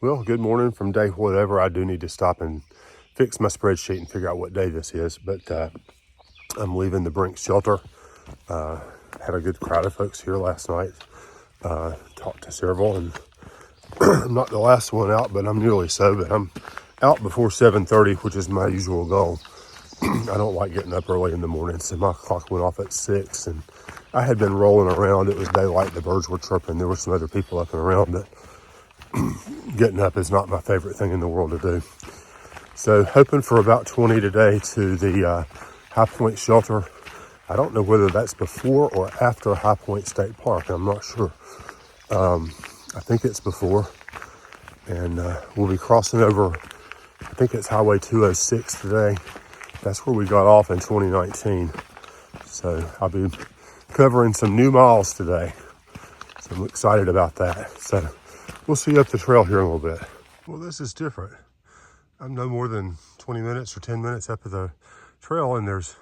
Well, good morning from day whatever. I do need to stop and fix my spreadsheet and figure out what day this is, but I'm leaving the Brink shelter. Had a good crowd of folks here last night. Talked to several, and I'm not the last one out, but I'm nearly so. But I'm out before 7:30, which is my usual goal. I don't like getting up early in the morning, so my clock went off at 6, and I had been rolling around. It was daylight, the birds were chirping. There were some other people up and around, but getting up is not my favorite thing in the world to do. So hoping for about 20 today to the High Point shelter. I don't know whether that's before or after High Point State Park. I'm not sure. I think it's before. And we'll be crossing over, I think it's Highway 206 today. That's where we got off in 2019. So I'll be covering some new miles today. So I'm excited about that. So we'll see you up the trail here in a little bit. Well, this is different. I'm no more than 20 minutes or 10 minutes up the trail, and there's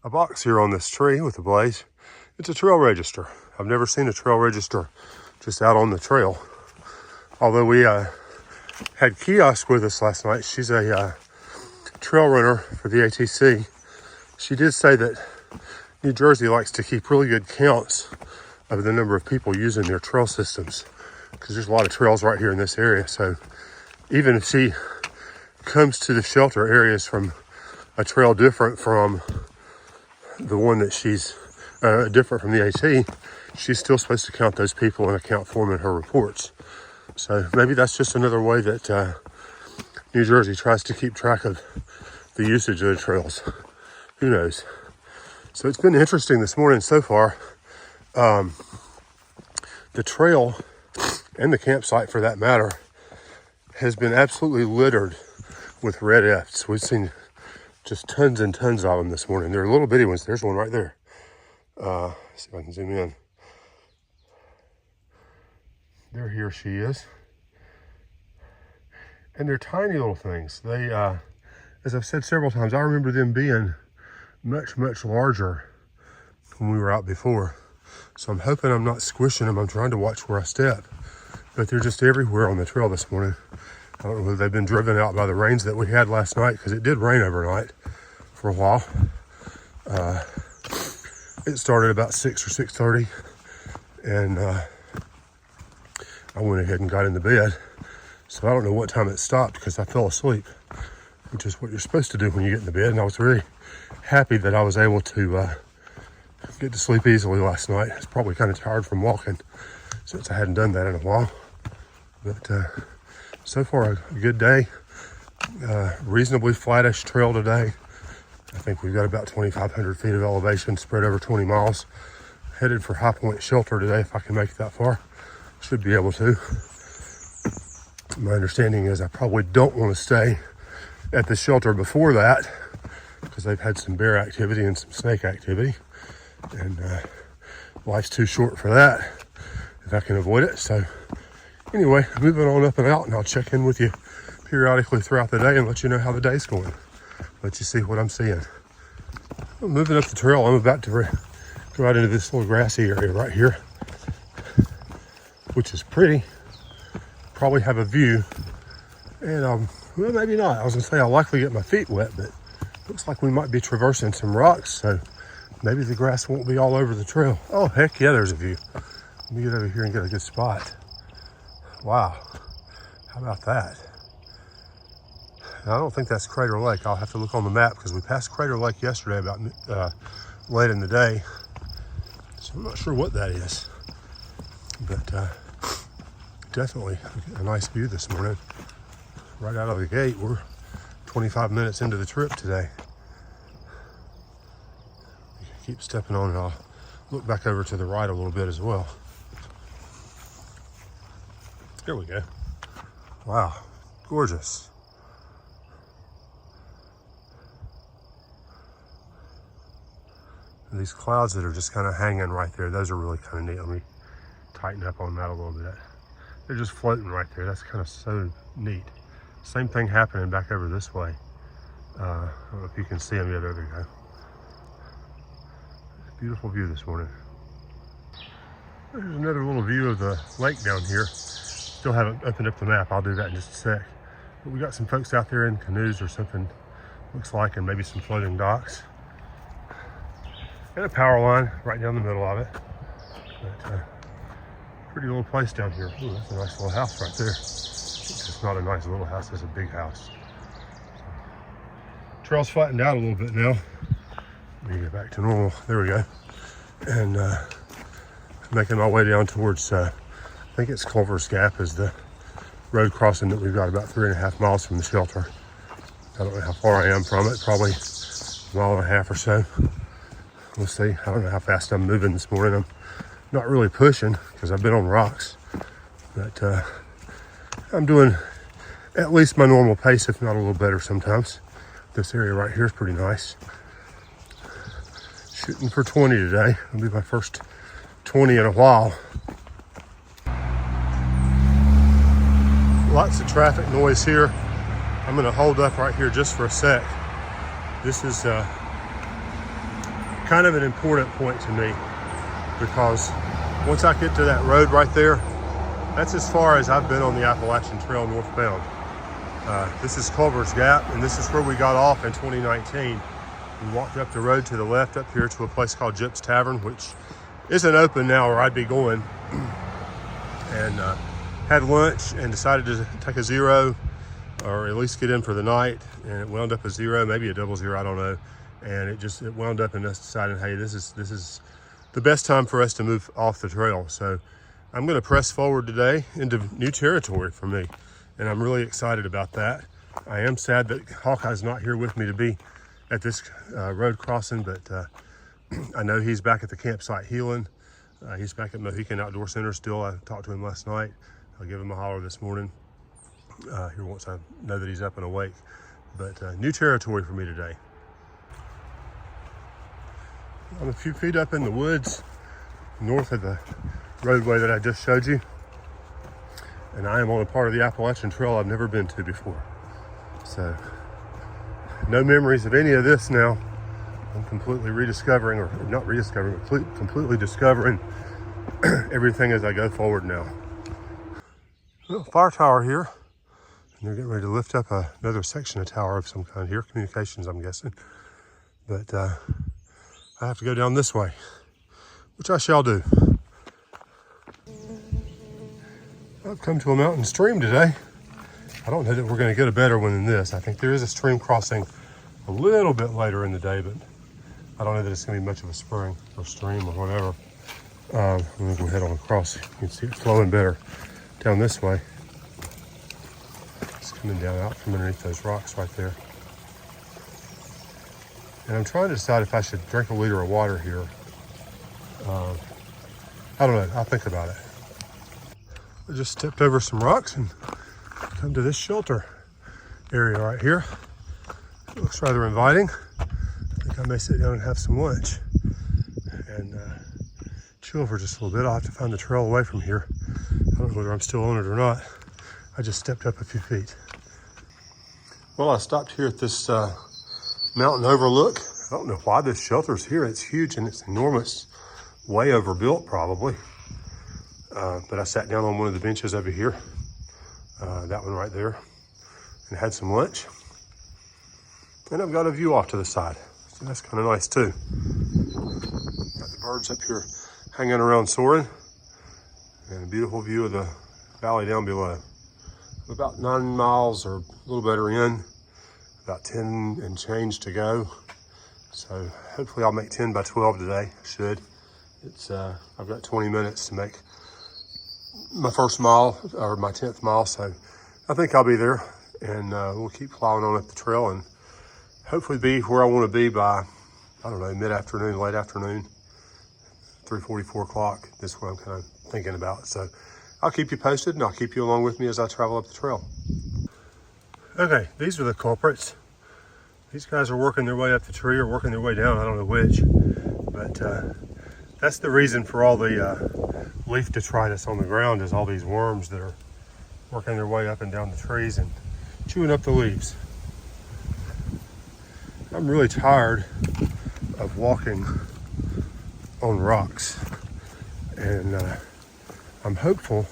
a box here on this tree with a blaze. It's a trail register. I've never seen a trail register just out on the trail. Although we had Kiosk with us last night. She's a trail runner for the ATC. She did say that New Jersey likes to keep really good counts of the number of people using their trail systems, because there's a lot of trails right here in this area. So even if she comes to the shelter areas from a trail different from the one that she's different from the AT, she's still supposed to count those people and account for them in her reports. So maybe that's just another way that New Jersey tries to keep track of the usage of the trails. Who knows? So it's been interesting this morning so far. The trail, and the campsite for that matter, has been absolutely littered with red Fs. We've seen just tons and tons of them this morning. They're little bitty ones. There's one right there. See if I can zoom in. There he or she is. And they're tiny little things. They, as I've said several times, I remember them being much, much larger when we were out before. So I'm hoping I'm not squishing them. I'm trying to watch where I step. But they're just everywhere on the trail this morning. I don't know whether they've been driven out by the rains that we had last night, because it did rain overnight for a while. It started about 6 or 6:30, and I went ahead and got in the bed. So I don't know what time it stopped, because I fell asleep, which is what you're supposed to do when you get in the bed. And I was really happy that I was able to get to sleep easily last night. I was probably kind of tired from walking, since I hadn't done that in a while. But so far, a good day. Reasonably flattish trail today. I think we've got about 2,500 feet of elevation spread over 20 miles. Headed for High Point Shelter today, if I can make it that far. Should be able to. My understanding is I probably don't want to stay at the shelter before that, because they've had some bear activity and some snake activity. And life's too short for that, if I can avoid it. So anyway, moving on up and out, and I'll check in with you periodically throughout the day and let you know how the day's going. Let you see what I'm seeing. I'm moving up the trail. I'm about to go out into this little grassy area right here, which is pretty. Probably have a view. And well, maybe not. I was gonna say I'll likely get my feet wet, but looks like we might be traversing some rocks, so maybe the grass won't be all over the trail. Oh, heck yeah, there's a view. Let me get over here and get a good spot. Wow, how about that? Now, I don't think that's Crater Lake. I'll have to look on the map, because we passed Crater Lake yesterday about late in the day. So I'm not sure what that is, but definitely a nice view this morning. Right out of the gate, we're 25 minutes into the trip today. Keep stepping on, and I'll look back over to the right a little bit as well. There we go. Wow, gorgeous. And these clouds that are just kind of hanging right there, those are really kind of neat. Let me tighten up on that a little bit. They're just floating right there. That's kind of so neat. Same thing happening back over this way. I don't know if you can see them yet. There they go. Beautiful view this morning. There's another little view of the lake down here. Still haven't opened up the map. I'll do that in just a sec. But we got some folks out there in canoes or something, looks like, and maybe some floating docks. And a power line right down the middle of it. But pretty little place down here. Ooh, that's a nice little house right there. It's not a nice little house, it's a big house. Trail's flattened out a little bit now. Let me get back to normal. There we go. And making my way down towards, I think it's Culver's Gap is the road crossing that we've got about 3.5 miles from the shelter. I don't know how far I am from it, probably 1.5 miles or so. We'll see. I don't know how fast I'm moving this morning. I'm not really pushing because I've been on rocks, but I'm doing at least my normal pace, if not a little better sometimes. This area right here is pretty nice. Shooting for 20 today. It'll be my first 20 in a while. Lots of traffic noise here. I'm going to hold up right here just for a sec. This is kind of an important point to me because once I get to that road right there, that's as far as I've been on the Appalachian Trail northbound. This is Culver's Gap, and this is where we got off in 2019. We walked up the road to the left up here to a place called Jip's Tavern, which isn't open now or I'd be going. And had lunch and decided to take a zero or at least get in for the night. And it wound up a zero, maybe a double zero, I don't know. And it wound up in us deciding, hey, this is the best time for us to move off the trail. So I'm going to press forward today into new territory for me. And I'm really excited about that. I am sad that Hawkeye's not here with me to be at this road crossing, but I know he's back at the campsite healing. He's back at Mohican Outdoor Center still. I talked to him last night. I'll give him a holler this morning here once I know that he's up and awake. But new territory for me today. I'm a few feet up in the woods north of the roadway that I just showed you. And I am on a part of the Appalachian Trail I've never been to before. So no memories of any of this now. I'm completely rediscovering, or not rediscovering, but completely discovering everything as I go forward now. Little fire tower here. And they're getting ready to lift up another section of tower of some kind here. Communications, I'm guessing. But I have to go down this way, which I shall do. I've come to a mountain stream today. I don't know that we're going to get a better one than this. I think there is a stream crossing a little bit later in the day, but I don't know that it's going to be much of a spring or stream or whatever. I'm going to go ahead on across. You can see it flowing better down this way. It's coming down out from underneath those rocks right there. And I'm trying to decide if I should drink a liter of water here. I don't know. I'll think about it. I just stepped over some rocks and come to this shelter area right here. It looks rather inviting. I think I may sit down and have some lunch and chill for just a little bit. I'll have to find the trail away from here. I don't know whether I'm still on it or not. I just stepped up a few feet. Well, I stopped here at this mountain overlook. I don't know why this shelter's here. It's huge and it's enormous. Way overbuilt probably. But I sat down on one of the benches over here. That one right there. And had some lunch. And I've got a view off to the side. So that's kind of nice too. Got the birds up here hanging around soaring. And a beautiful view of the valley down below. About 9 miles or a little better in. About 10 and change to go. So hopefully I'll make 10 by 12 today. Should. It's I've got 20 minutes to make my first mile or my 10th mile. So I think I'll be there. And we'll keep plowing on up the trail and hopefully be where I want to be by, I don't know, mid-afternoon, late afternoon, 3:40, 4 o'clock. That's what I'm kind of thinking about. So I'll keep you posted and I'll keep you along with me as I travel up the trail. Okay, these are the culprits. These guys are working their way up the tree or working their way down, I don't know which. But that's the reason for all the leaf detritus on the ground is all these worms that are working their way up and down the trees and chewing up the leaves. I'm really tired of walking on rocks, and I'm hopeful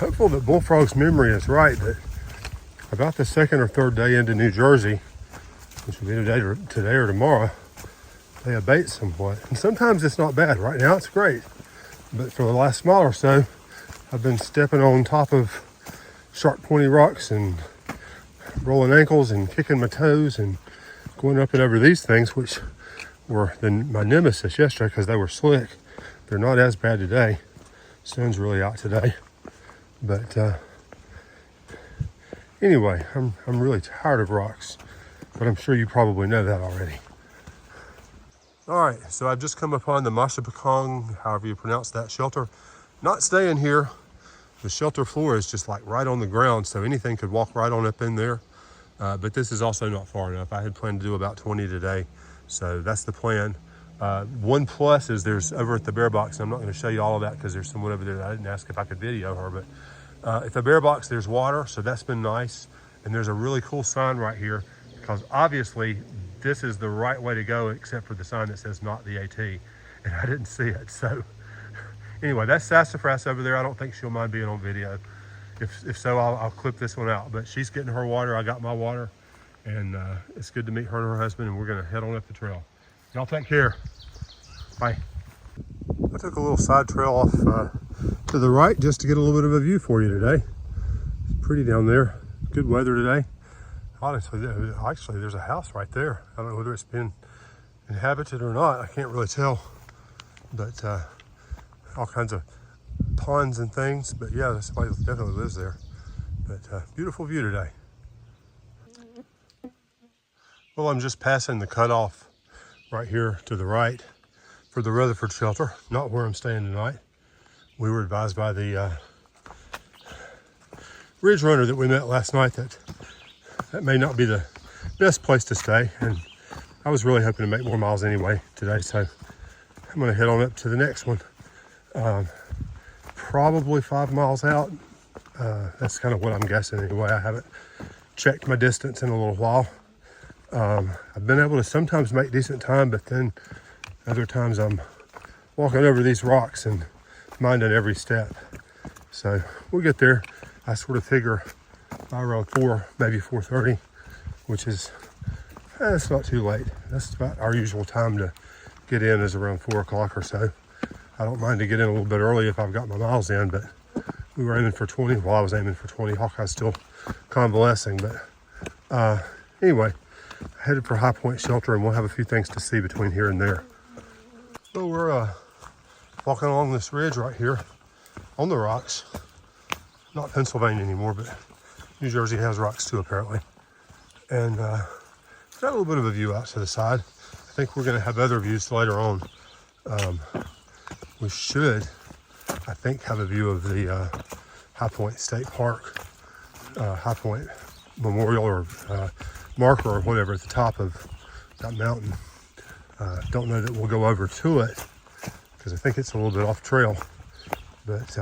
hopeful that Bullfrog's memory is right, that about the second or third day into New Jersey, which will be today or tomorrow, they abate somewhat. And sometimes it's not bad. Right now it's great. But for the last mile or so, I've been stepping on top of sharp pointy rocks and rolling ankles and kicking my toes and going up and over these things, which were my nemesis yesterday because they were slick. They're not as bad today. Sun's really out today. But anyway, I'm really tired of rocks, but I'm sure you probably know that already. All right, so I've just come upon the Mashapakong, however you pronounce that, shelter. Not staying here. The shelter floor is just like right on the ground, so anything could walk right on up in there. But this is also not far enough. I had planned to do about 20 today, so that's the plan. One plus is there's over at the bear box, and I'm not going to show you all of that because there's someone over there that I didn't ask if I could video her, but at the bear box there's water, so that's been nice. And there's a really cool sign right here because obviously this is the right way to go except for the sign that says not the AT, and I didn't see it. So anyway, that's Sassafras over there. I don't think she'll mind being on video. If so, I'll clip this one out. But she's getting her water, I got my water, and it's good to meet her and her husband, and we're gonna head on up the trail. Y'all take care. Bye. I took a little side trail off to the right just to get a little bit of a view for you today. It's pretty down there. Good weather today. Honestly, there's a house right there. I don't know whether it's been inhabited or not. I can't really tell. But all kinds of ponds and things. But yeah, somebody definitely lives there. But beautiful view today. Well, I'm just passing the cutoff right here to the right for the Rutherford shelter, not where I'm staying tonight. We were advised by the ridge runner that we met last night that may not be the best place to stay, and I was really hoping to make more miles anyway today, so I'm gonna head on up to the next one. Probably 5 miles out. That's kind of what I'm guessing anyway. I haven't checked my distance in a little while. I've been able to sometimes make decent time, but then other times I'm walking over these rocks and minding every step. So we'll get there. I sort of figure by around 4, maybe 4:30, which is, it's not too late. That's about our usual time to get in, is around 4 o'clock or so. I don't mind to get in a little bit early if I've got my miles in, but we were aiming for 20. Well, I was aiming for 20. Hawkeye's still convalescing, but anyway, headed for High Point Shelter, and we'll have a few things to see between here and there. So we're walking along this ridge right here on the rocks. Not Pennsylvania anymore, but New Jersey has rocks too, apparently. And got a little bit of a view out to the side. I think we're going to have other views later on. We should, I think, have a view of the High Point State Park, High Point Memorial or marker or whatever at the top of that mountain. Don't know that we'll go over to it because I think it's a little bit off trail. But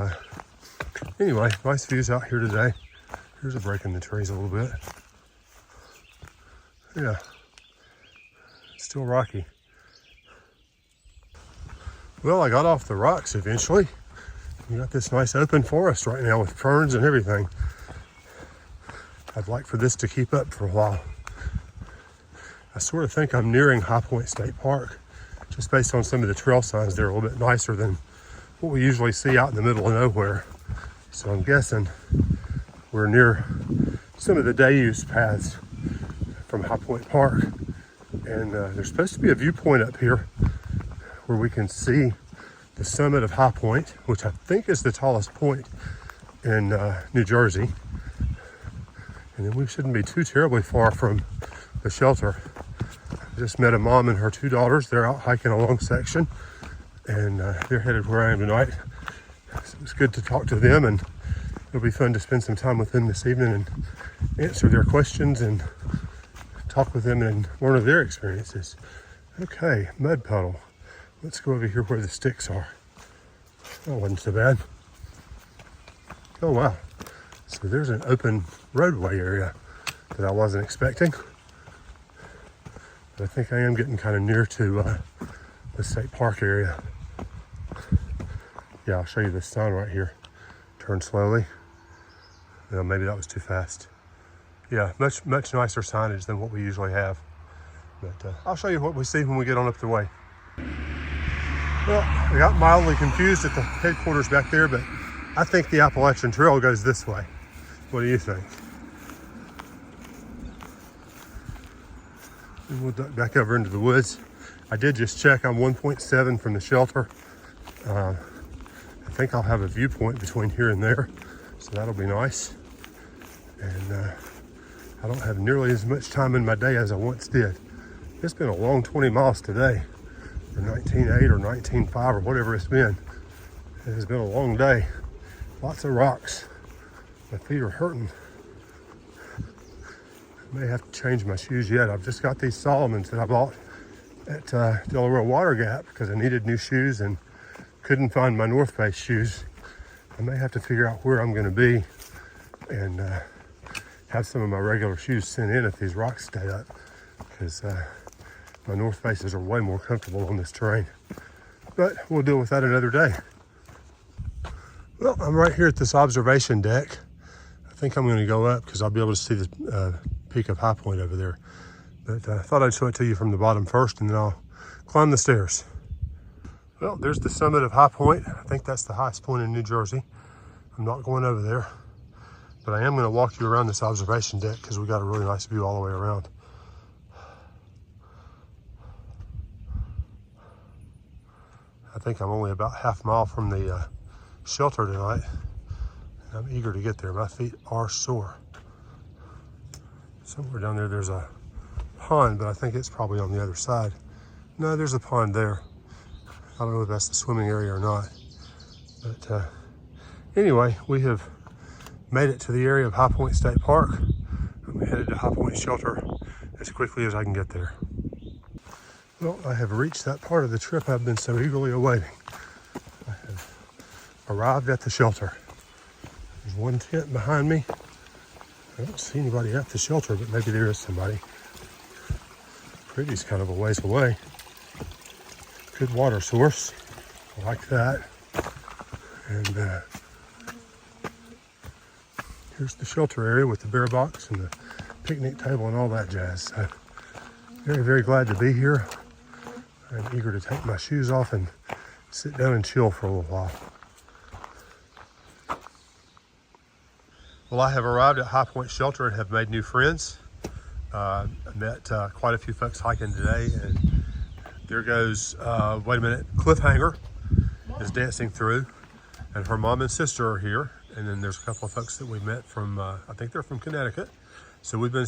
anyway, nice views out here today. Here's a break in the trees a little bit. Yeah, still rocky. Well, I got off the rocks eventually. We got this nice open forest right now with ferns and everything. I'd like for this to keep up for a while. I sort of think I'm nearing High Point State Park, just based on some of the trail signs. They're a little bit nicer than what we usually see out in the middle of nowhere. So I'm guessing we're near some of the day use paths from High Point Park. And there's supposed to be a viewpoint up here where we can see the summit of High Point, which I think is the tallest point in New Jersey. And then we shouldn't be too terribly far from the shelter. I just met a mom and her 2 daughters. They're out hiking a long section, and they're headed where I am tonight. So it's good to talk to them, and it'll be fun to spend some time with them this evening and answer their questions and talk with them and learn of their experiences. Okay, mud puddle. Let's go over here where the sticks are. That wasn't so bad. Oh wow. So there's an open roadway area that I wasn't expecting. But I think I am getting kind of near to the state park area. Yeah, I'll show you this sign right here. Turn slowly. Well, maybe that was too fast. Yeah, much nicer signage than what we usually have. But I'll show you what we see when we get on up the way. Well, I got mildly confused at the headquarters back there, but I think the Appalachian Trail goes this way. What do you think? And we'll duck back over into the woods. I did just check. I'm 1.7 from the shelter. I think I'll have a viewpoint between here and there, so that'll be nice. And I don't have nearly as much time in my day as I once did. It's been a long 20 miles today, or 19.8 or 19.5 or whatever it's been. It has been a long day. Lots of rocks. My feet are hurting. I may have to change my shoes yet. I've just got these Solomons that I bought at Delaware Water Gap because I needed new shoes and couldn't find my North Face shoes. I may have to figure out where I'm going to be and have some of my regular shoes sent in if these rocks stay up, because my North Faces are way more comfortable on this terrain. But we'll deal with that another day. Well, I'm right here at this observation deck. I think I'm going to go up because I'll be able to see the peak of High Point over there. But I thought I'd show it to you from the bottom first, and then I'll climb the stairs. Well, there's the summit of High Point. I think that's the highest point in New Jersey. I'm not going over there, but I am going to walk you around this observation deck because we got a really nice view all the way around. I think I'm only about half a mile from the shelter tonight, and I'm eager to get there. My feet are sore. Somewhere down there there's a pond, but I think it's probably on the other side. No, there's a pond there. I don't know if that's the swimming area or not. But anyway, we have made it to the area of High Point State Park. I'm headed to High Point Shelter as quickly as I can get there. Well, I have reached that part of the trip I've been so eagerly awaiting. I have arrived at the shelter. There's one tent behind me. I don't see anybody at the shelter, but maybe there is somebody. Pretty's kind of a ways away. Good water source. I like that. And here's the shelter area with the bear box and the picnic table and all that jazz. So very, very glad to be here. I'm eager to take my shoes off and sit down and chill for a little while. Well, I have arrived at High Point Shelter and have made new friends. I met quite a few folks hiking today, and there goes, wait a minute, Cliffhanger is dancing through, and her mom and sister are here. And then there's a couple of folks that we met from, I think they're from Connecticut. So we've been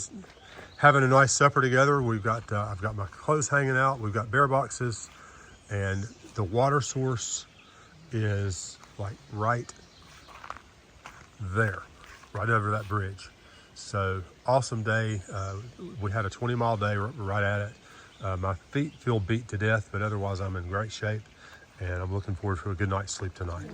having a nice supper together. We've got, I've got my clothes hanging out. We've got bear boxes, and the water source is like right there, right over that bridge. So awesome day. We had a 20-mile day right at it. My feet feel beat to death, but otherwise I'm in great shape, and I'm looking forward to a good night's sleep tonight.